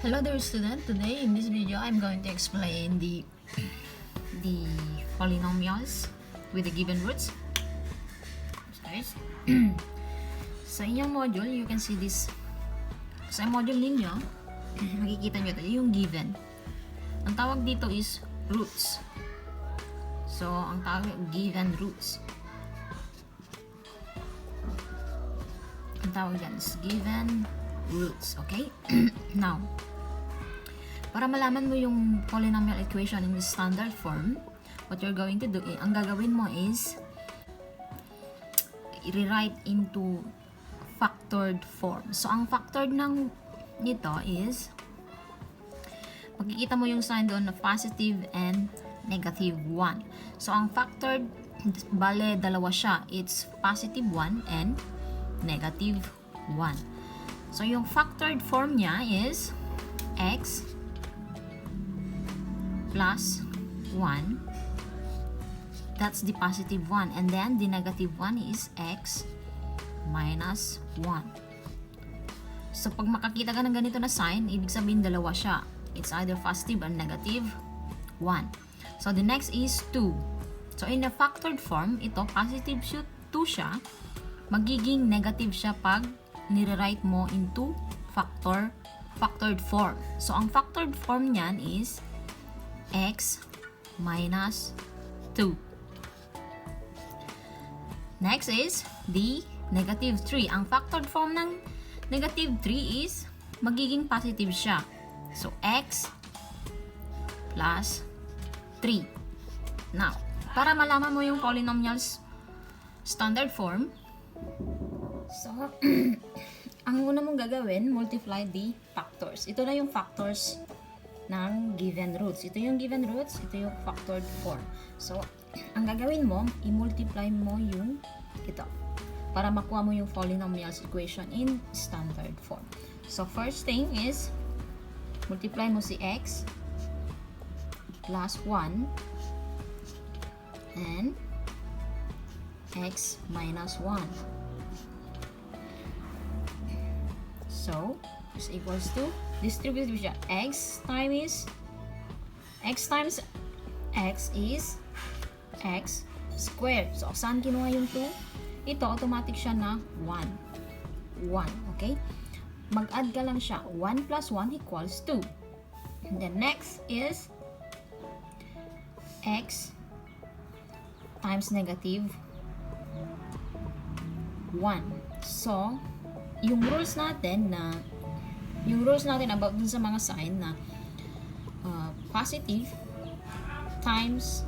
Hello dear student, today in this video I'm going to explain the polynomials with the given roots. Guys, sa inyong module, you can see this. Sa module ninyo, makikita nyo ito, yung given. Ang tawag dito is roots. So, ang tawag given roots. Ang tawag yan is given roots, okay? Now, para malaman mo yung polynomial equation in the standard form, what you're going to do, ang gagawin mo is i-rewrite into factored form. So, ang factored ng nito is, makikita mo yung sign doon na positive and negative 1. So, ang factored, bale, dalawa siya. It's positive 1 and negative 1. So, yung factored form niya is x plus 1. That's the positive 1. And then, the negative 1 is x minus 1. So, pag makakita ka ng ganito na sign, ibig sabihin dalawa siya. It's either positive or negative 1. So, the next is 2. So, in a factored form, ito, positive 2 siya. Magiging negative siya pag nire-write mo into factored form. So, ang factored form niyan is x minus 2. Next is the negative 3. Ang factored form ng negative 3 is magiging positive siya. So, x plus 3. Now, para malaman mo yung polynomials standard form, so, ang una mong gagawin, multiply the factors. Ito na yung factors ng given roots. Ito yung given roots, ito yung factored form. So, ang gagawin mo, i-multiply mo yung ito para makuha mo yung polynomials equation in standard form. So, first thing is, multiply mo si x plus 1 and x minus 1. So, is equals to, distribute siya, x times x is x squared. So, saan kinuha yung 2? Ito, automatic siya na 1. 1, okay? Mag-add ka lang siya. 1 plus 1 equals 2. And then next is x times negative 1. So, yung rules natin about dun sa mga sign na positive times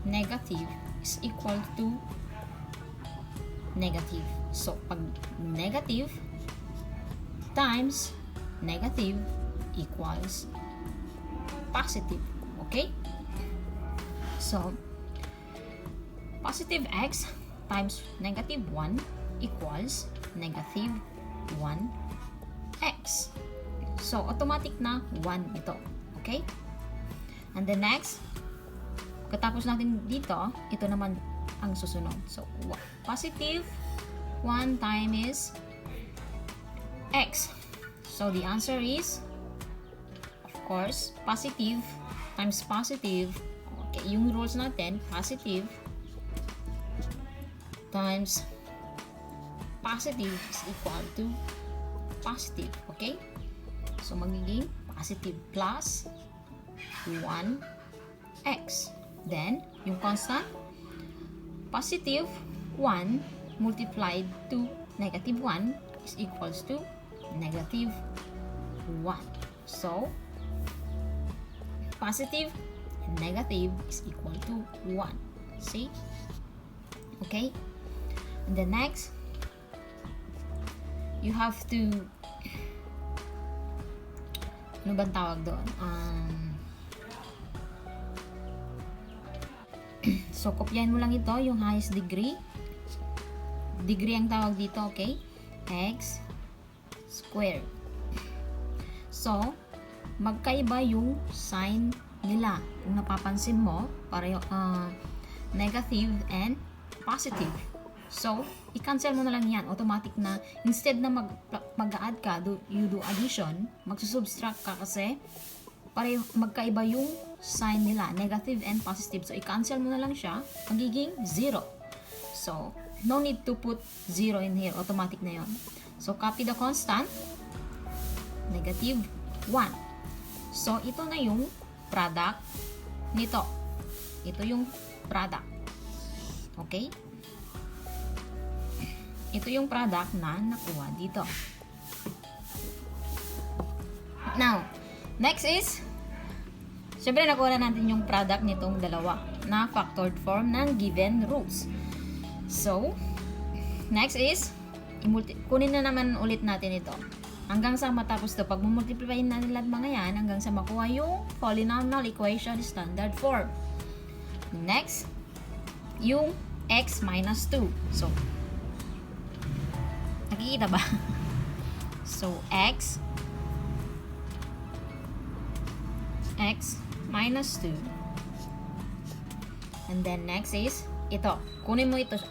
negative is equal to negative. So, pag negative times negative equals positive. Okay? So, positive x times negative 1 equals negative 1x. So, automatic na 1 ito. Okay? And the next, katapos natin dito, ito naman ang susunod. So, positive 1 times x. So, the answer is, of course, positive times positive. Okay, yung rules natin, positive times positive is equal to positive. Okay? So, magiging positive plus 1x. Then, yung constant, positive 1 multiplied to negative 1 is equals to negative 1. So, positive and negative is equal to 1. See? Okay? And the next, you have to, ano bang tawag doon? So, kopyahin mo lang ito, yung highest degree. Degree ang tawag dito, okay? X squared. So, magkaiba yung sign nila. Kung napapansin mo, pareho, negative and positive. So, i-cancel mo na lang yan. Automatic na, instead na mag-add ka, you do addition, magsusubtract ka kasi magkaiba yung sign nila, negative and positive. So, i-cancel mo na lang siya, magiging 0. So, no need to put 0 in here. Automatic na yon. So, copy the constant, negative 1. So, ito na yung product nito. Ito yung product. Okay? Ito yung product na nakuha dito. Now, next is, syempre nakuha na natin yung product nitong dalawa na factored form ng given roots. So, next is, kunin na naman ulit natin ito. Hanggang sa matapos to, pag multiply natin lahat mga yan, hanggang sa makuha yung polynomial equation standard form. Next, yung x minus 2. So, nakikita ba? So, x minus 2. And then, next is, ito. Kunin mo ito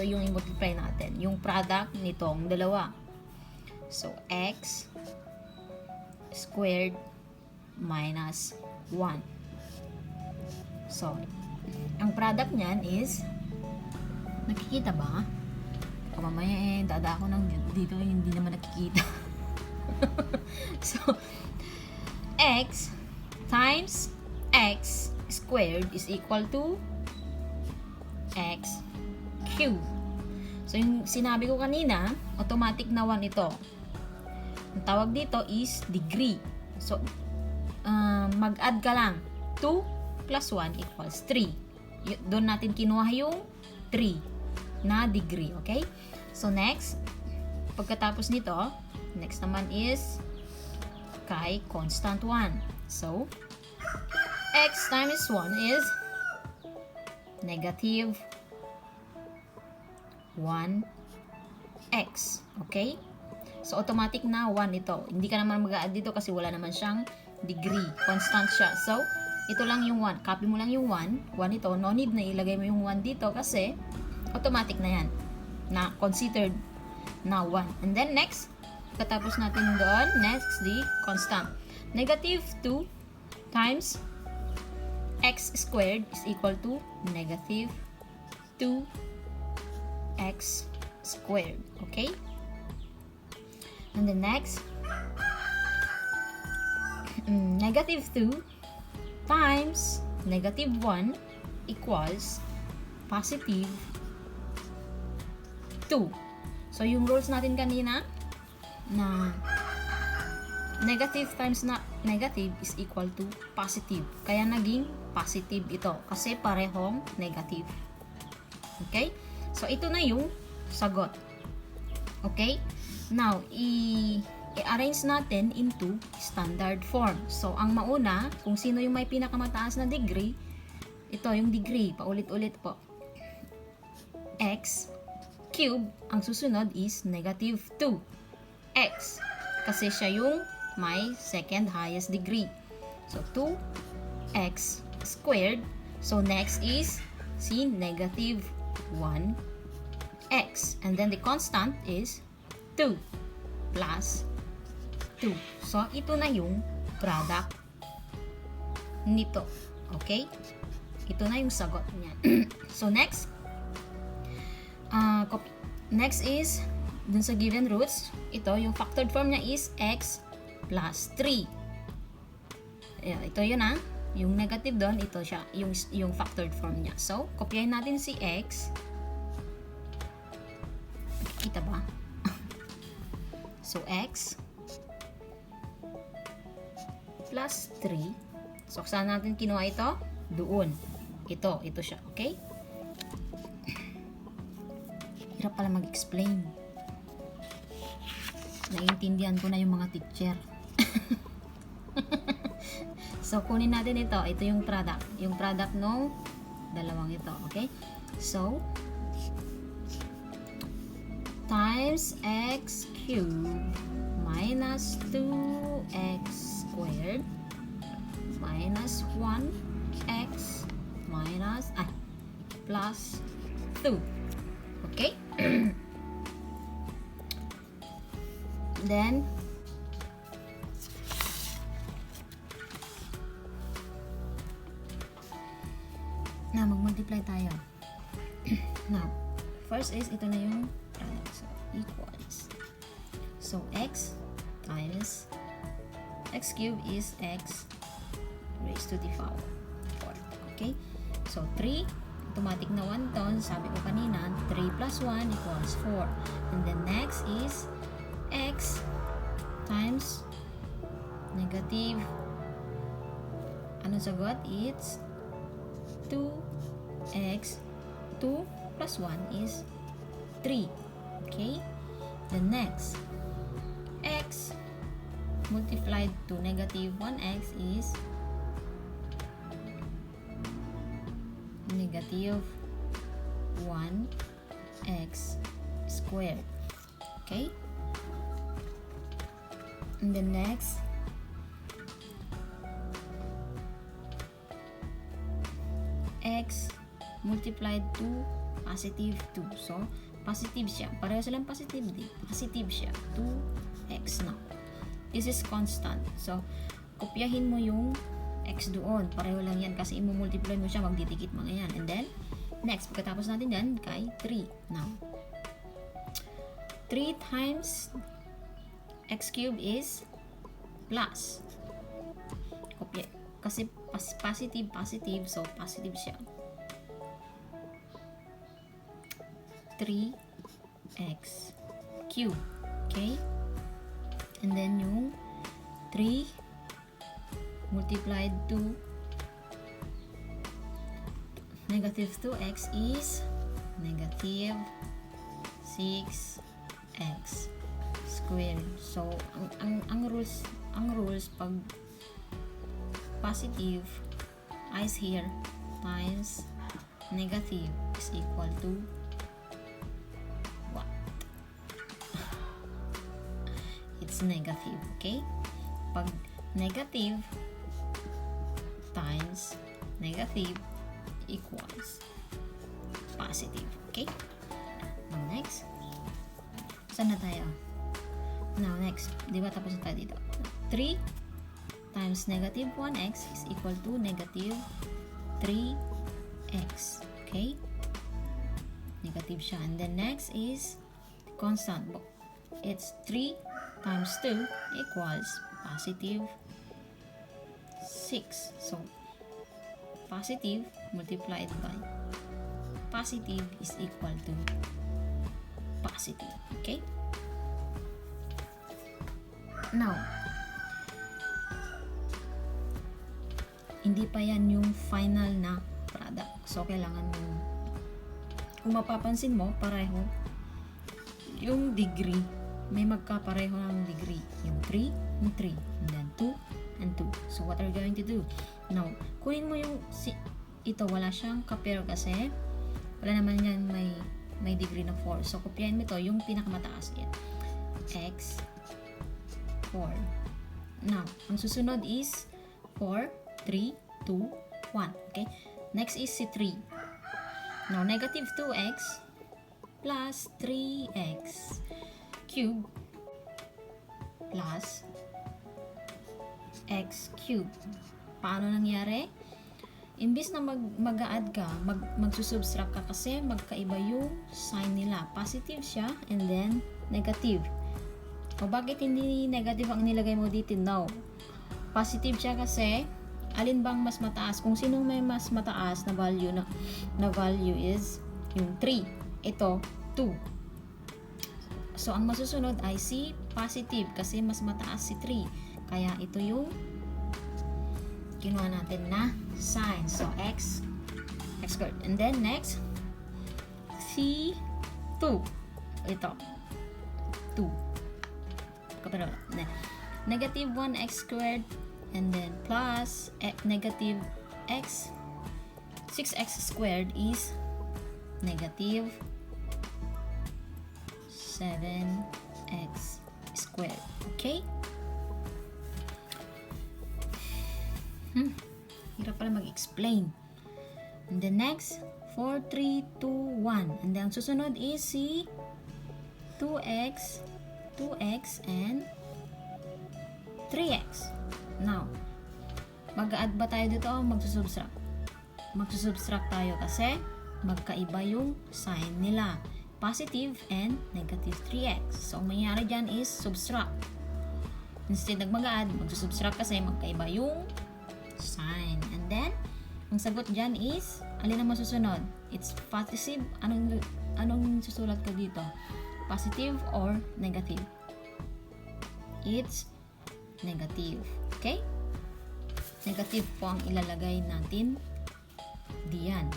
yung i-multiply natin. Yung product nitong dalawa. So, x squared minus 1. So, ang product niyan is, nakikita ba? O mamaya dada ako ng dito, hindi naman nakikita. So, x times x squared is equal to x cubed. So, yung sinabi ko kanina, automatic na 1 ito. Ang tawag dito is degree. So, mag-add ka lang. 2 plus 1 equals 3. Doon natin kinuha yung 3 na degree. Okay? So, next, pagkatapos nito, next naman is kay constant 1. So, x times 1 is negative 1x. Okay? So, automatic na 1 ito. Hindi ka naman mag-add dito kasi wala naman siyang degree. Constant siya. So, ito lang yung 1. Copy mo lang yung 1. 1 ito. No need na ilagay mo yung 1 dito kasi automatic na yan. Na considered na 1. And then, next, katapos natin doon, next, the constant. Negative 2 times x squared is equal to negative 2x squared. Okay? And the next, negative 2 times negative 1 equals positive 2. So, yung rules natin kanina na negative times na negative is equal to positive. Kaya naging positive ito kasi parehong negative. Okay? So, ito na yung sagot. Okay? Now, i-arrange natin into standard form. So, ang mauna, kung sino yung may pinakamataas na degree, ito yung degree, paulit-ulit po. X cube, ang susunod is negative 2x. Kasi siya yung may second highest degree. So, 2x squared. So, next is si negative 1x. And then the constant is 2 plus 2. So, ito na yung product nito. Okay? Ito na yung sagot niya. So, next, next is, dun sa given roots, ito, yung factored form niya is x plus 3. Ito yun yung negative doon, ito siya, yung factored form niya. So, kopyahin natin si x. Kita ba? So, x plus 3. So, saan natin kinuha ito? Doon. Ito siya. Okay? Hirap pala mag-explain. Naiintindihan ko na yung mga teacher. So, kunin natin ito. Ito yung product. Yung product ng dalawang ito. Okay? So, times x cubed minus 2x squared minus 1x minus plus 2. Okay? Then, na mag-multiply tayo. Now, first is ito na yung product. So, equals. So, x times x cubed is x raised to the power 4. Okay? So, 3. Automatic na 1 to. Sabi ko kanina, 3 plus 1 equals 4. And then next is x times negative. Ano sagot? It's 2x. 2 plus 1 is 3. Okay? The next, x multiplied to negative 1x is negative 1x squared. Okay? And the next, x multiplied to positive 2. So, positive siya. Pareho silang positive din. Positive siya. 2x now. This is constant. So, kopyahin mo yung x doon. Pareho lang yan kasi i-multiply mo siya, magdidikit mga yan. And then, next, pagkatapos natin yan, kay 3. Now, 3 times x cubed is plus. Kopya. Kasi positive, so positive siya. 3x cubed. Okay? And then yung 3 multiplied to negative 2x is negative 6x squared. So, ang rules pag positive is here times negative is equal to what? It's negative, okay? Pag negative times negative equals positive, okay? Now next, saan na tayo? Now next, di ba tapos na tayo dito? 3 times negative 1x is equal to negative 3x, okay? Negative siya. And then next is constant. It's 3 times 2 equals positive 6. So, positive multiplied by positive is equal to positive. Okay? Now, hindi pa yan yung final na product. So, kailangan mo, kung mapapansin mo, pareho yung degree. May magkapareho ng degree. Yung 3, yung 3. And then 2, and 2. So, what are you going to do? Now, kunin mo yung, ito, wala siyang kapero kasi, wala naman yan may degree na 4. So, kopyahin mo ito, yung pinakamataas yan. X, 4. Now, ang susunod is 4, 3, 2, 1. Okay? Next is si 3. Now, negative 2x plus 3x cube plus x cube. Paano nangyari? Imbis na mag-a-add ka, magsusubtract ka kasi magkaiba yung sign nila. Positive siya and then negative. O bakit hindi negative ang nilagay mo dito? No. Positive siya kasi alin bang mas mataas? Kung sinong may mas mataas na value na value is yung 3. Ito, 2. So, ang masusunod ay si positive kasi mas mataas si 3. Kaya ito yung kinuha natin na sign. So, x squared. And then, next, si 2. Ito, 2. Kapero, negative 1x squared and then plus negative x 6x squared is negative 7x squared. Okay? Hirap pala mag-explain. And the next, 4, 3, 2, 1. And then susunod is si 2x, 2x, and 3x. Now, mag-add ba tayo dito o magsusubtract? Magsusubtract tayo kasi magkaiba yung sign nila. Positive and negative 3x. So, ang mangyayari dyan is subtract. Instead mag-add, magsusubtract kasi magkaiba yung sign. And then, ang sagot dyan is, alin ang masusunod? It's positive. Anong susulat ko dito? Positive or negative? It's negative. Okay? Negative po ang ilalagay natin diyan.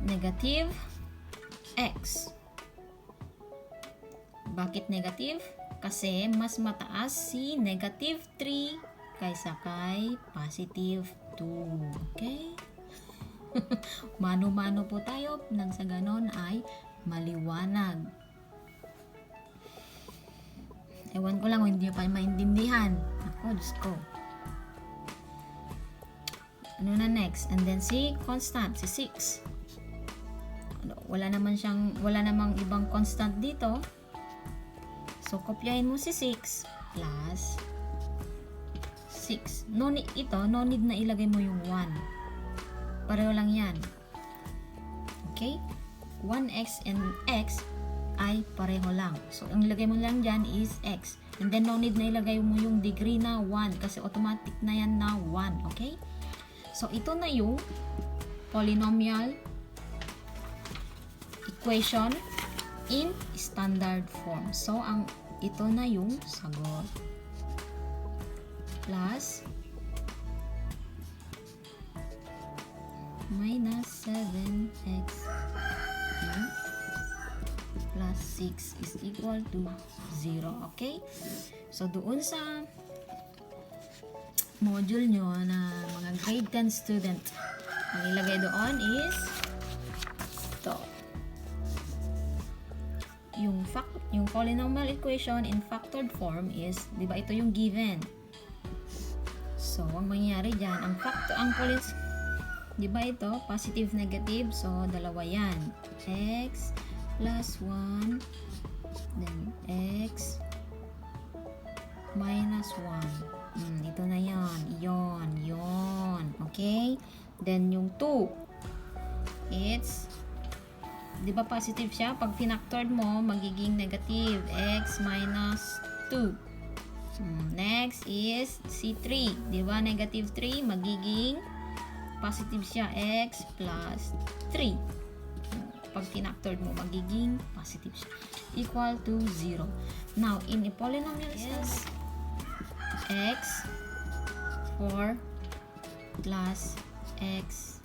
Negative x. Bakit negative? Kasi mas mataas si negative 3 kaysa kay positive 2. Okay? Mano-mano po tayo nang sa ganon ay maliwanag. Ewan ko lang kung hindi nyo pa maintindihan. Ako, Diyos ko. Ano na next? And then si constant, si 6. Wala namang ibang constant dito. So, kopyahin mo si 6 plus 6. No need na ilagay mo yung 1. Pareho lang yan. Okay? 1x and x ay pareho lang. So, ang ilagay mo lang dyan is x. And then, no need na ilagay mo yung degree na 1 kasi automatic na yan na 1. Okay? So, ito na yung polynomial equation in standard form. So, ito na yung sagot. Plus minus 7x plus 6 is equal to 0. Okay? So, doon sa module nyo na mga grade 10 student, ang ilagay doon is ito. Yung polynomial equation in factored form is, di ba ito yung given. So, ang mangyayari dyan, di ba ito, positive, negative, so dalawa yan. X plus 1, then x minus 1. Ito na yan. Yon. Okay? Then, yung 2, it's, di ba positive siya? Pag pinactored mo, magiging negative. X minus 2. Next is C3. Di ba? Negative 3, magiging positive siya. X plus 3. Pag pinactored mo, magiging positive siya. Equal to 0. Now, in a polynomial is x 4 plus x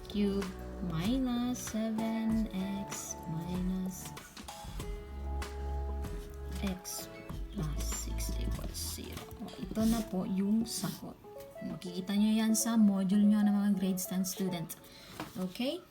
cube minus 7x minus x plus 6 equals 0. Ito na po yung sagot. Makikita nyo yan sa module nyo ng mga grade 10 student. Okay?